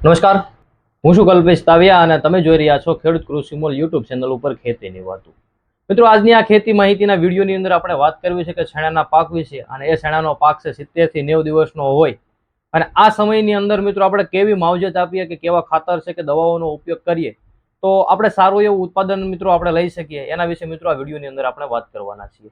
નમસ્કાર, હું છું કલ્પેશ તાવિયા અને તમે જોઈ રહ્યા છો ખેડૂત કૃષિ મોલ યુટ્યુબ ચેનલ ઉપર ખેતીની વાતો. મિત્રો, આજની આ ખેતી માહિતીના વિડીયોની અંદર આપણે વાત કરવી છે કે શેણાના પાક વિશે, અને એ શેણાનો પાક છે 70 થી 90 દિવસનો હોય અને આ સમયની અંદર મિત્રો આપણે કેવી માવજત આપીએ કે કેવા ખાતર છે કે દવાઓનો ઉપયોગ કરીએ તો આપણે સારું એવું ઉત્પાદન મિત્રો આપણે લઈ શકીએ, એના વિશે મિત્રો આ વિડીયોની અંદર આપણે વાત કરવાના છીએ.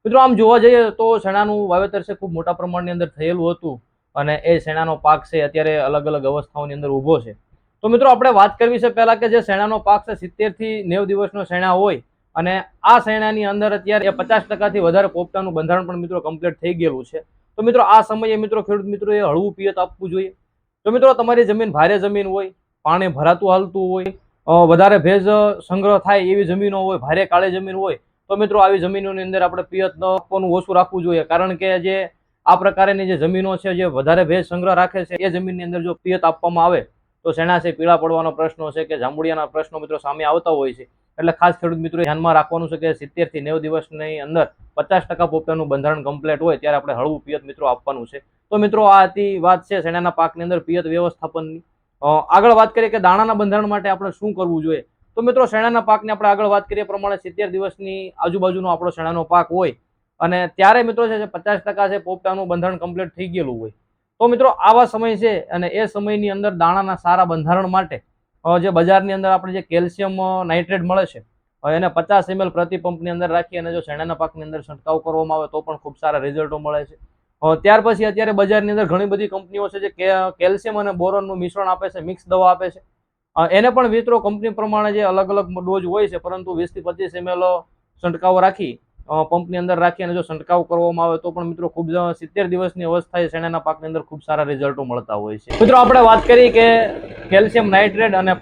મિત્રો, આમ જોવા જઈએ તો શેણાનું વાવેતર છે ખૂબ મોટા પ્રમાણની અંદર થયેલું હતું અને એ શેણાનો પાક છે અત્યારે અલગ અલગ અવસ્થાઓની અંદર ઊભો છે. તો મિત્રો આપણે વાત કરવી છે પહેલા કે જે શેણાનો પાક છે 70 થી 90 દિવસનો શેણા હોય અને આ શેણાની અંદર અત્યારે 50% થી વધારે પોપટાનું બંધારણ પણ મિત્રો કમ્પ્લીટ થઈ ગયેલું છે. તો મિત્રો આ સમયે મિત્રો ખેડૂત મિત્રોએ હળવું પિયત આપવું જોઈએ. તો મિત્રો તમારી જમીન ભારે જમીન હોય, પાણી ભરાતું હાલતું હોય, વધારે ભેજ સંગ્રહ થાય એવી જમીનો હોય, ભારે કાળી જમીન હોય તો મિત્રો આવી જમીનોની અંદર આપણે પિયત આપવાનું ઓછું રાખવું જોઈએ. કારણ કે જે આ પ્રકારની જે જમીનો છે જે વધારે ભેજ સંગ્રહ રાખે છે એ જમીનની અંદર જો પિયત આપવામાં આવે તો શેણા છે પીળા પડવાનો પ્રશ્નો છે કે જાંબુડિયાના પ્રશ્નો મિત્રો સામે આવતા હોય છે. એટલે ખાસ ખેડૂત મિત્રો ધ્યાનમાં રાખવાનું છે કે 70 થી 90 દિવસની અંદર 50% પોપટાનું બંધારણ કમ્પ્લીટ હોય ત્યારે આપણે હળવું પિયત મિત્રો આપવાનું છે. તો મિત્રો આ હતી વાત છે શેણાના પાકની અંદર પિયત વ્યવસ્થાપનની. આગળ વાત કરીએ કે દાણાના બંધારણ માટે આપણે શું કરવું જોઈએ. તો મિત્રો શેણાના પાકની આપણે આગળ વાત કરીએ પ્રમાણે 70 દિવસની આજુબાજુનો આપણો શેણાનો પાક હોય અને ત્યારે મિત્રો છે 50% છે પોપટાનું બંધારણ કમ્પ્લીટ થઈ ગયેલું હોય તો મિત્રો આવા સમય છે અને એ સમયની અંદર દાણાના સારા બંધારણ માટે જે બજારની અંદર આપણે જે કેલ્શિયમ નાઇટ્રેટ મળે છે એને 50 ml પ્રતિ પંપની અંદર રાખી અને જો શેણાના પાકની અંદર છંટકાવ કરવામાં આવે તો પણ ખૂબ સારા રિઝલ્ટો મળે છે. ત્યાર પછી અત્યારે બજારની અંદર ઘણી બધી કંપનીઓ છે જે કેલ્શિયમ અને બોરોનનું મિશ્રણ આપે છે, મિક્સ દવા આપે છે. એને પણ મિત્રો કંપની પ્રમાણે જે અલગ અલગ ડોઝ હોય છે, પરંતુ 20 થી 25 ml છંટકાવ રાખી પંપની અંદર રાખી અને જો છંટકાવ કરવામાં આવે તો પણ મિત્રો ખૂબ 70 દિવસની અવસ્થાએ શેણાના પાકની અંદર ખૂબ સારા રિઝલ્ટો મળતા હોય છે. મિત્રો આપણે વાત કરી કે કેલ્શિયમ નાઇટ્રેટ અને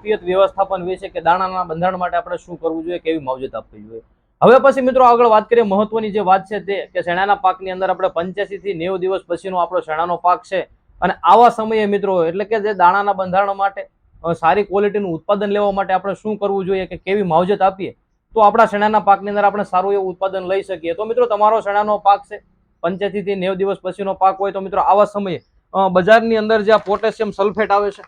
પિયત વ્યવસ્થાપન વિશે કે દાણાના બંધારણ માટે આપણે શું કરવું જોઈએ, કેવી માવજત આપવી જોઈએ. હવે પછી મિત્રો આગળ વાત કરીએ મહત્વની જે વાત છે તે કે શેણાના પાકની અંદર આપણે 85 થી 90 દિવસ પછીનો આપણો શેણાનો પાક છે અને આવા સમયે મિત્રો એટલે કે જે દાણાના બંધારણ માટે સારી ક્વોલિટીનું ઉત્પાદન લેવા માટે આપણે શું કરવું જોઈએ કે કેવી માવજત આપીએ તો આપણા શેણાના પાકની અંદર આપણે સારું એવું ઉત્પાદન લઈ શકીએ. તો મિત્રો તમારો શેણાનો પાક છે 85 થી 90 દિવસ પછીનો પાક હોય તો મિત્રો આવા સમયે બજારની અંદર જે પોટેશિયમ સલ્ફેટ આવે છે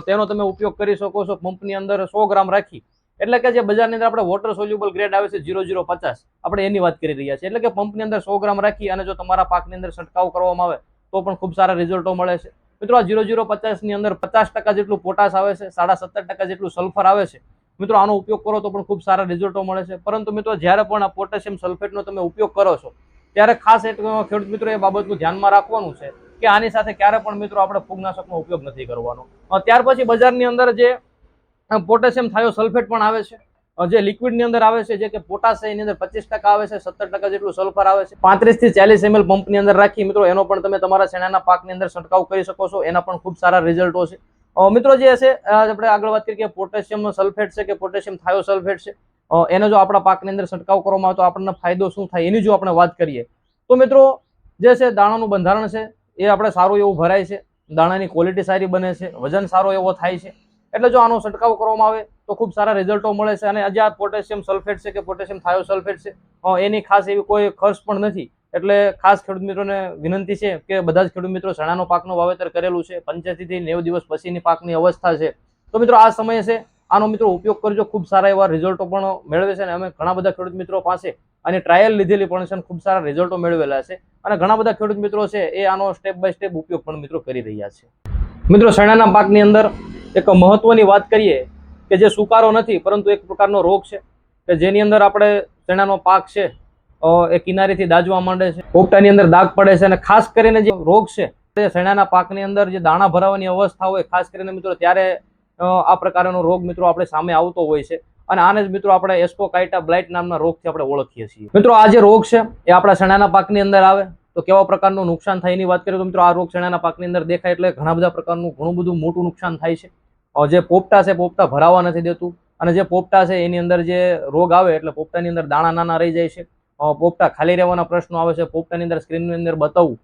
તેનો તમે ઉપયોગ કરી શકો છો. પંપની અંદર 100 ગ્રામ રાખી એટલે કે જે બજારની અંદર આપણે વોટર સોલ્યુબલ ગ્રેડ આવે છે 0050 આપણે એની વાત કરી રહ્યા છીએ. એટલે કે પંપની અંદર 100 ગ્રામ રાખી અને જો તમારા પાકની અંદર છંટકાવ કરવામાં આવે તો પણ ખૂબ સારા રિઝલ્ટો મળે છે. મિત્રો આ 0050 ની અંદર 50% જેટલું પોટાશ આવે છે, 17.5% જેટલું સલ્ફર આવે છે. મિત્રો આનો ઉપયોગ કરો તો પણ ખૂબ સારા રિઝલ્ટો મળે છે. પરંતુ મિત્રો જ્યારે પણ આ પોટેશિયમ સલ્ફેટનો તમે ઉપયોગ કરો છો ત્યારે ખાસ એક ખેડૂત મિત્રો એ બાબતનું ધ્યાનમાં રાખવાનું છે કે આની સાથે ક્યારે પણ મિત્રો આપણે ફૂગનાશકનો ઉપયોગ નથી કરવાનો. ત્યાર પછી બજારની અંદર જે પોટેશિયમ થાયોસલ્ફેટ પણ આવે છે, જે લિક્વિડની અંદર આવે છે, જે કે પોટાશ એની અંદર 25% આવે છે, 17% જેટલું સલ્ફર આવે છે. 35 થી 40 ml પંપની અંદર રાખી મિત્રો એનો પણ તમે તમારા શેણાના પાકની અંદર છંટકાવ કરી શકો છો. એના પણ ખૂબ સારા રિઝલ્ટો છે. મિત્રો જે છે આપણે આગળ વાત કરીએ કે પોટેશિયમ સલ્ફેટ છે કે પોટેશિયમ થાયોસલ્ફેટ છે એને જો આપણા પાકની અંદર છંટકાવ કરવામાં આવે તો આપણને ફાયદો શું થાય એની જો આપણે વાત કરીએ તો મિત્રો જે છે દાણાનું બંધારણ છે એ આપણે સારું એવું ભરાય છે, દાણાની ક્વોલિટી સારી બને છે, વજન સારો એવો થાય છે. એટલે જો આનો છંટકાવ કરવામાં આવે તો ખૂબ સારા રિઝલ્ટો મળે છે. અને આજે આ પોટેશિયમ સલ્ફેટ છે કે પોટેશિયમ થાયોસલ્ફેટ છે એની ખાસ એવી કોઈ ખર્ચ પણ નથી. એટલે ખાસ ખેડૂત મિત્રોને વિનંતી છે કે બધા જ ખેડૂત મિત્રો શેણાનો પાકનું વાવેતર કરેલું છે, 85 થી 90 દિવસ પછીની પાકની અવસ્થા છે તો મિત્રો આ સમયે છે આનો મિત્રો ઉપયોગ કરજો. ખૂબ સારા એવા રિઝલ્ટો પણ મેળવે છે અને અમે ઘણા બધા ખેડૂત મિત્રો પાસે આની ટ્રાયલ લીધેલી પણ છે, ખૂબ સારા રિઝલ્ટો મેળવેલા છે અને ઘણા બધા ખેડૂત મિત્રો છે એ આનો સ્ટેપ બાય સ્ટેપ ઉપયોગ પણ મિત્રો કરી રહ્યા છે. મિત્રો શેણાના પાકની અંદર એક મહત્વની વાત કરીએ કે જે સુકારો નથી પરંતુ એક પ્રકારનો રોગ છે કે જેની અંદર આપણે શેણાનો પાક છે એ કિનારીથી દાજવા માંડે છે, પોપટાની અંદર દાગ પડે છે અને ખાસ કરીને જે રોગ છે તે શેણાના પાકની અંદર જે દાણા ભરાવાની અવસ્થા હોય ખાસ કરીને મિત્રો ત્યારે આ પ્રકારનો રોગ મિત્રો આપણે સામે આવતો હોય છે અને આને જ મિત્રો આપણે એસ્પોકાઇટા બ્લાઇટ નામના રોગથી આપણે ઓળખીએ છીએ. મિત્રો આ જે રોગ છે એ આપણા શેણાના પાકની અંદર આવે તો કેવા પ્રકારનું નુકસાન થાય એની વાત કરીએ તો મિત્રો આ રોગ શેણાના પાકની અંદર દેખાય એટલે ઘણા બધા પ્રકારનું ઘણું બધું મોટું નુકસાન થાય છે. જે પોપટા છે પોપટા ભરાવા નથી દેતું અને જે પોપટા છે એની અંદર જે રોગ આવે એટલે પોપટાની અંદર દાણા નાના રહી જાય છે, પોપટા ખાલી રહેવાના પ્રશ્નો આવે છે, પોપટાની અંદર સ્ક્રીનની અંદર બતાવવું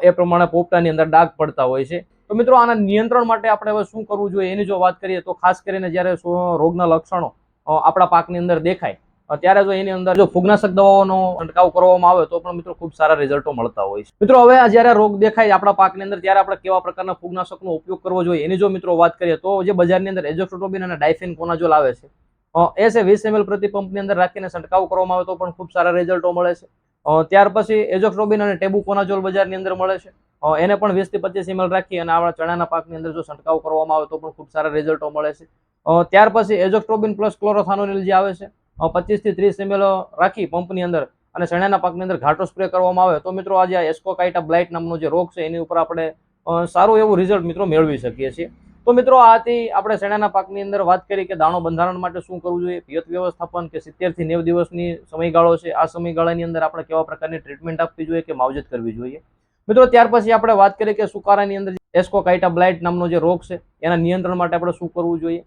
એ પ્રમાણે પોપટાની અંદર ડાઘ પડતા હોય છે. તો મિત્રો આના નિયંત્રણ માટે આપણે હવે શું કરવું જોઈએ એની જો વાત કરીએ તો ખાસ કરીને જ્યારે રોગના લક્ષણો આપણા પાકની અંદર દેખાય ત્યારે જો એની અંદર જો ફૂગનાશક દવાઓનો છંટકાવ કરવામાં આવે તો પણ મિત્રો ખૂબ સારા રિઝલ્ટો મળતા હોય છે. મિત્રો હવે જ્યારે રોગ દેખાય આપણા પાકની અંદર ત્યારે આપણે કેવા પ્રકારના ફૂગનાશકનો ઉપયોગ કરવો જોઈએ એની જો મિત્રો વાત કરીએ તો જે બજારની અંદર એઝોસ્ટ્રોબિન અને ડાયફેનકોનાઝોલ આવે છે એ છે 20 ml પ્રતિ પંપની અંદર રાખીને છંટકાવ કરવામાં આવે તો પણ ખૂબ સારા રિઝલ્ટો મળે છે. ત્યાર પછી એઝોસ્ટ્રોબિન અને ટેબુકોનાઝોલ બજારની અંદર મળે છે. એને પણ 20 થી 25 ml રાખી અને આપણા ચણાના પાકની અંદર જો છંટકાવ કરવામાં આવે તો પણ ખૂબ સારા રિઝલ્ટો મળે છે. ત્યાર પછી એઝોસ્ટ્રોબિન પ્લસ ક્લોરોથાનોનિલ જે આવે છે 25 થી 30 ml રાખી પંપની અંદર અને ચણાના પાકની અંદર ઘાટો સ્પ્રે કરવામાં આવે તો મિત્રો આજે એસ્કોકાઇટા બ્લાઇટ નામનો જે રોગ છે એની ઉપર આપણે સારું એવું રિઝલ્ટ મિત્રો મેળવી શકીએ છીએ. તો મિત્રો આથી આપણે ચણાના પાકની અંદર વાત કરી કે દાણો બંધારણ માટે શું કરવું જોઈએ, પિયત વ્યવસ્થાપન કે 70 થી 90 દિવસની સમયગાળો છે, આ સમયગાળાની અંદર આપણે કેવા પ્રકારની ટ્રીટમેન્ટ આપવી જોઈએ કે માવજત કરવી જોઈએ. મિત્રો ત્યાર પછી આપણે વાત કરીએ કે સુકારાની અંદર એસ્કોકાઇટા બ્લાઇટ નામનો જે રોગ છે એના નિયંત્રણ માટે આપણે શું કરવું જોઈએ.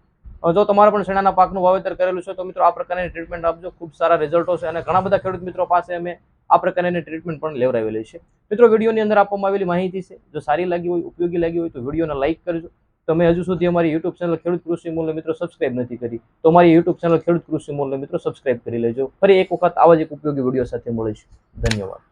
જો તમારે પણ ચણાના પાકનું વાવેતર કરેલું છે તો મિત્રો આ પ્રકારની ટ્રીટમેન્ટ આપજો, ખૂબ સારા રિઝલ્ટો છે અને ઘણા બધા ખેડૂત મિત્રો પાસે અમે આ પ્રકારની ટ્રીટમેન્ટ પણ લેવડાવેલી છે. મિત્રો વિડીયોની અંદર આપવામાં આવેલી માહિતી છે જો સારી લાગી હોય, ઉપયોગી લાગી હોય તો વિડીયોને લાઇક કરજો. તમે હજુ સુધી અમારી યુટ્યુબ ચેનલ ખેડૂત કૃષિ મૂલ્ય મિત્રો સબસ્ક્રાઇબ નથી કરી તો અમારી યુટ્યુબ ચેનલ ખેડૂત કૃષિ મૂલ્ય મિત્રો સબસ્ક્રાઇબ કરી લેજો. ફરી એક વખત આવા જ એક ઉપયોગી વિડીયો સાથે મળીશું. ધન્યવાદ.